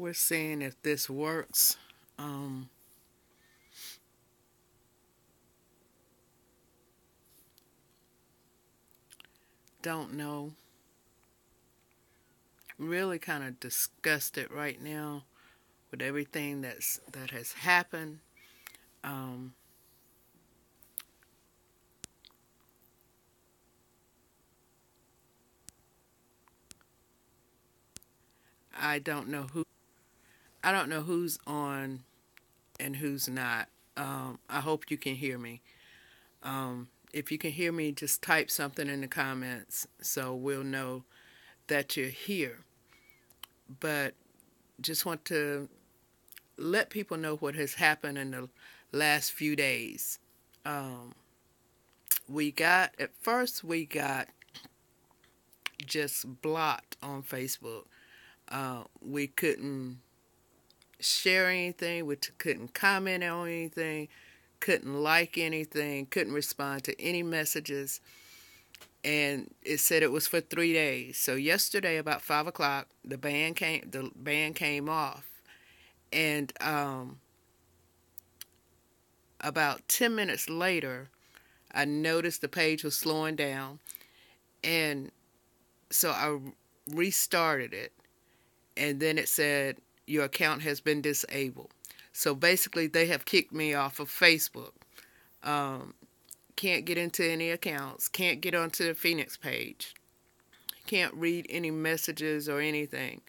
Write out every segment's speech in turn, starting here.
We're seeing if this works. Um, don't know. Really kind of disgusted right now with everything that has happened. Um, I don't know who. I don't know who's on and who's not. I hope you can hear me. If you can hear me, just type something in the comments so we'll know that you're here. But just want to let people know what has happened in the last few days. Um, at first we got just blocked on Facebook. We couldn't share anything, we couldn't comment on anything, couldn't like anything, couldn't respond to any messages, and it said it was for 3 days. So yesterday, about 5 o'clock, the ban came off, and about 10 minutes later, I noticed the page was slowing down, and so I restarted it, and then it said your account has been disabled. So basically, they have kicked me off of Facebook. Um, can't get into any accounts, can't get onto the Phoenix page, can't read any messages or anything.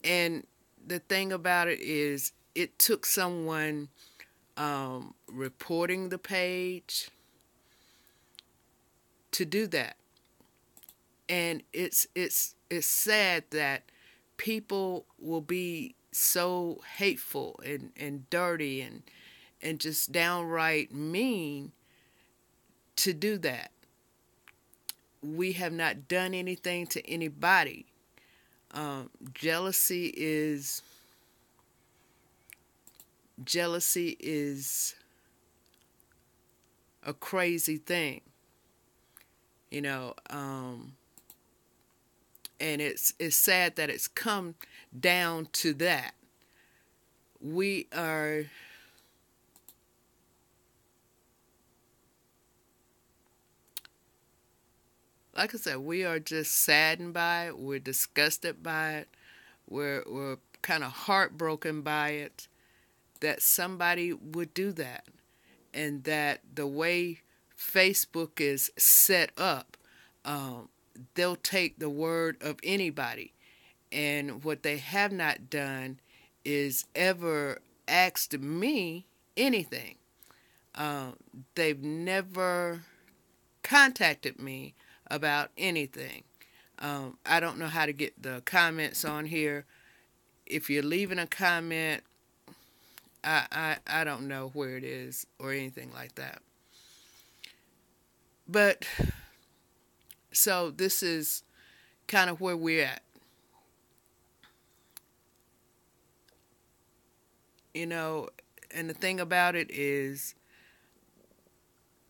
And the thing about it is, it took someone reporting the page to do that. And it's sad that people will be so hateful and dirty and just downright mean to do that. We have not done anything to anybody. Jealousy is a crazy thing, you know. And it's sad that it's come down to that. We are Like I said, we are just saddened by it. We're disgusted by it. We're kind of heartbroken by it that somebody would do that, and that the way Facebook is set up, um, they'll take the word of anybody. And what they have not done is ever asked me anything. Um, they've never contacted me about anything. I don't know how to get the comments on here. If you're leaving a comment, I don't know where it is or anything like that. But so this is kind of where we're at. You know, and the thing about it is,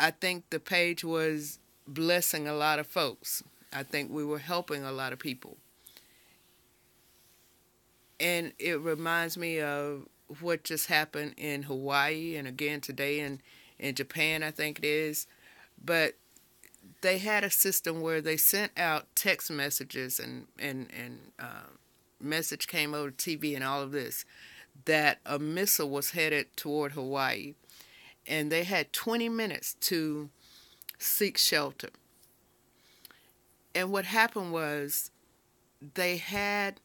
I think the page was blessing a lot of folks. I think we were helping a lot of people. And it reminds me of what just happened in Hawaii and again today in Japan, I think it is. But they had a system where they sent out text messages and message came over TV and all of this, that a missile was headed toward Hawaii. And they had 20 minutes to seek shelter. And what happened was, they had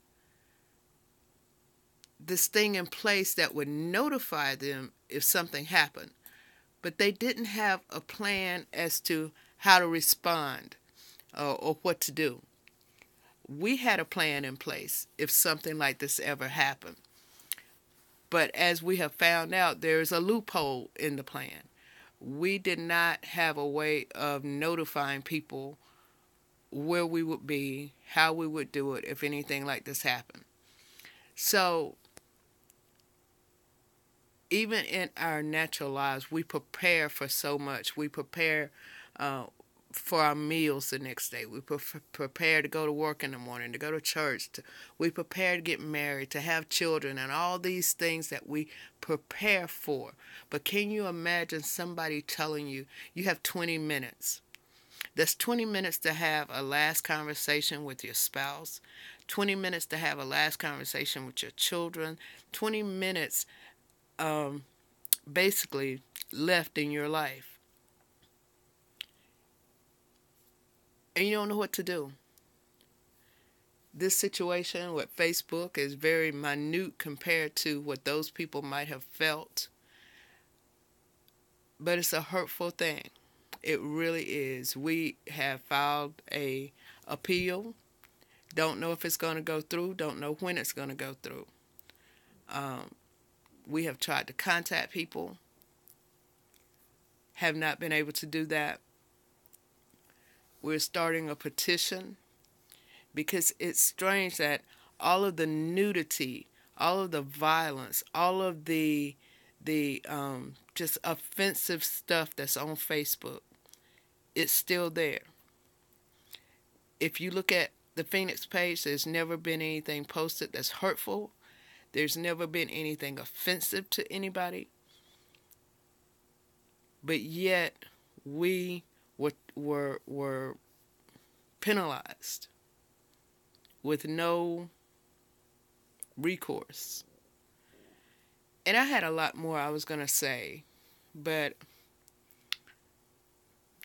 this thing in place that would notify them if something happened, but they didn't have a plan as to how to respond, or what to do. We had a plan in place if something like this ever happened, but as we have found out, there's a loophole in the plan. We did not have a way of notifying people where we would be, how we would do it if anything like this happened. So even in our natural lives, we prepare for so much. We prepare uh, for our meals the next day. We prepare to go to work in the morning, to go to church. We prepare to get married, to have children, and all these things that we prepare for. But can you imagine somebody telling you, you have 20 minutes? That's 20 minutes to have a last conversation with your spouse, 20 minutes to have a last conversation with your children, 20 minutes basically left in your life. And you don't know what to do. This situation with Facebook is very minute compared to what those people might have felt. But it's a hurtful thing. It really is. We have filed a appeal. Don't know if it's going to go through. Don't know when it's going to go through. We have tried to contact people. Have not been able to do that. We're starting a petition because it's strange that all of the nudity, all of the violence, all of the just offensive stuff that's on Facebook, it's still there. If you look at the Phoenix page, there's never been anything posted that's hurtful. There's never been anything offensive to anybody. But yet we were penalized with no recourse. And I had a lot more I was going to say, but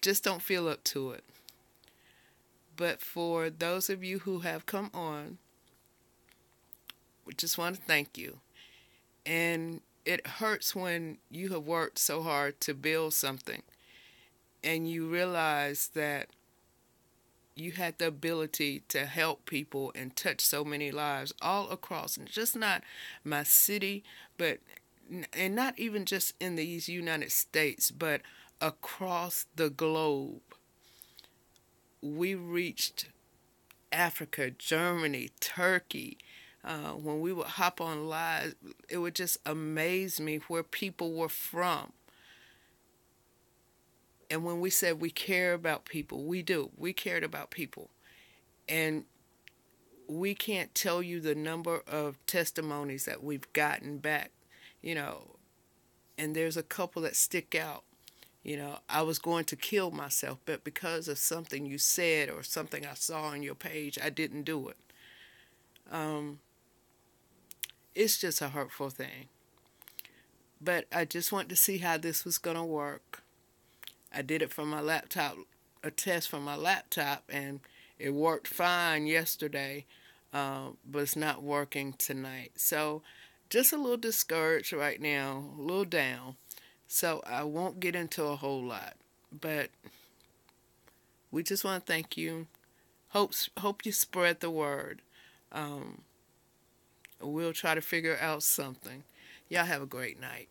just don't feel up to it. But for those of you who have come on, we just want to thank you. And it hurts when you have worked so hard to build something and you realize that you had the ability to help people and touch so many lives all across, and just not my city, and not even just in these United States, but across the globe. We reached Africa, Germany, Turkey. When we would hop on live, it would just amaze me where people were from. And when we said we care about people, we do. We cared about people. And we can't tell you the number of testimonies that we've gotten back, and there's a couple that stick out. I was going to kill myself, but because of something you said or something I saw on your page, I didn't do it. It's just a hurtful thing. But I just wanted to see how this was going to work. I did it from my laptop, a test from my laptop, and it worked fine yesterday, but it's not working tonight. So just a little discouraged right now, a little down. So I won't get into a whole lot, but we just want to thank you. Hope you spread the word. We'll try to figure out something. Y'all have a great night.